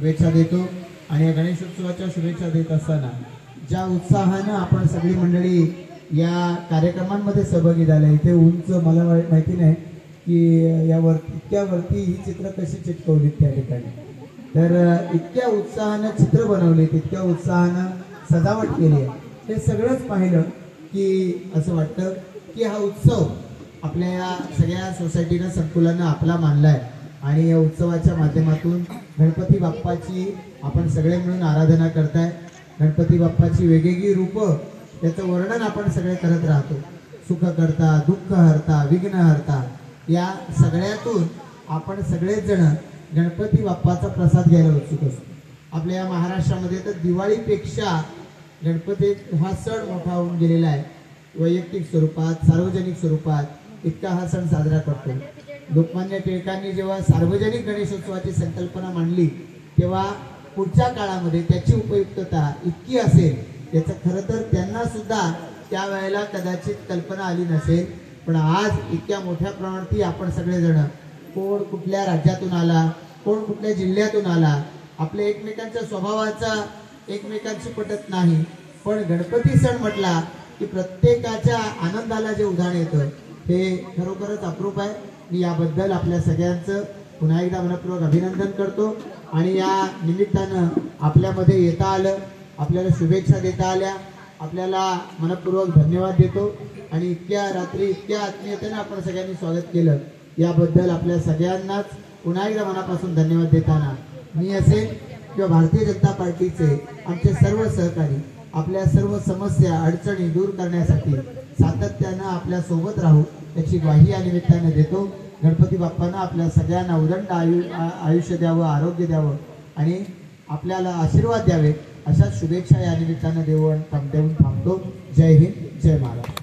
शुभेच्छा देतो आणि या गणेशोत्सवाच्या शुभेच्छा देत असताना ज्या उत्साहानं आपण सगळी मंडळी या कार्यक्रमांमध्ये सहभागी झाले, इथे उंच मला माहिती नाही की यावर इतक्या वरती ही चित्र कशी चिटकवली त्या ठिकाणी, तर इतक्या उत्साहानं चित्र बनवली, इतक्या उत्साहानं सजावट केली आहे, हे सगळंच पाहिलं की असं वाटतं की हा उत्सव आपल्या या सगळ्या सोसायटीनं संकुलानं आपला मानलाय आणि या उत्सवाच्या माध्यमातून गणपती बाप्पाची आपण सगळे मिळून आराधना करताय। गणपती बाप्पाची वेगवेगळी रूपं त्याचं वर्णन आपण सगळे करत राहतो। सुख करता, दुःख हरता, विघ्न हरता, या सगळ्यातून आपण सगळेच जण गणपती बाप्पाचा प्रसाद घ्यायला उत्सुक असतो। आपल्या या महाराष्ट्रामध्ये तर दिवाळीपेक्षा गणपती हा सण मोठा होऊन गेलेला आहे। वैयक्तिक स्वरूपात, सार्वजनिक स्वरूपात इतका हा सण साजरा करतो। लोकमान्य टिळकांनी जेव्हा सार्वजनिक गणेशोत्सवाची संकल्पना मांडली तेव्हा पुढच्या काळामध्ये त्याची उपयुक्तता इतकी असेल याचं खरं तर त्यांना सुद्धा त्यावेळेला कदाचित कल्पना आली नसेल, पण आज इतक्या मोठ्या प्रमाणात आपण सगळेजण, कोण कुठल्या राज्यातून आला, कोण कुठल्या जिल्ह्यातून आला, आपल्या एकमेकांच्या स्वभावाचा एकमेकांशी पटत नाही, पण गणपती सण म्हटला की प्रत्येकाच्या आनंदाला जे उधाण येतं हे खरोखरच अप्रूप आहे। मी याबद्दल आपल्या सगळ्यांचं पुन्हा एकदा मनपूर्वक अभिनंदन करतो आणि या निमित्तानं आपल्यामध्ये येता आलं, आपल्याला शुभेच्छा देता आल्या, आपल्याला मनपूर्वक धन्यवाद देतो आणि इतक्या रात्री इतक्या आत्मीयतेनं आपण सगळ्यांनी स्वागत केलं याबद्दल आपल्या सगळ्यांनाच पुन्हा एकदा मनापासून धन्यवाद देताना मी असेल किंवा भारतीय जनता पार्टीचे आमचे सर्व सहकारी आपल्या सर्व समस्या अडचणी दूर करण्यासाठी सातत्यानं आपल्या सोबत राहू याची ग्वाही या निमित्ताने देतो। गणपती बाप्पांना आपल्या सगळ्यांना उदंड आयुष्य द्यावं, आरोग्य द्यावं आणि आपल्याला आशीर्वाद द्यावे अशा शुभेच्छा या निमित्ताने देऊन थांबतो। जय हिंद, जय महाराष्ट्र।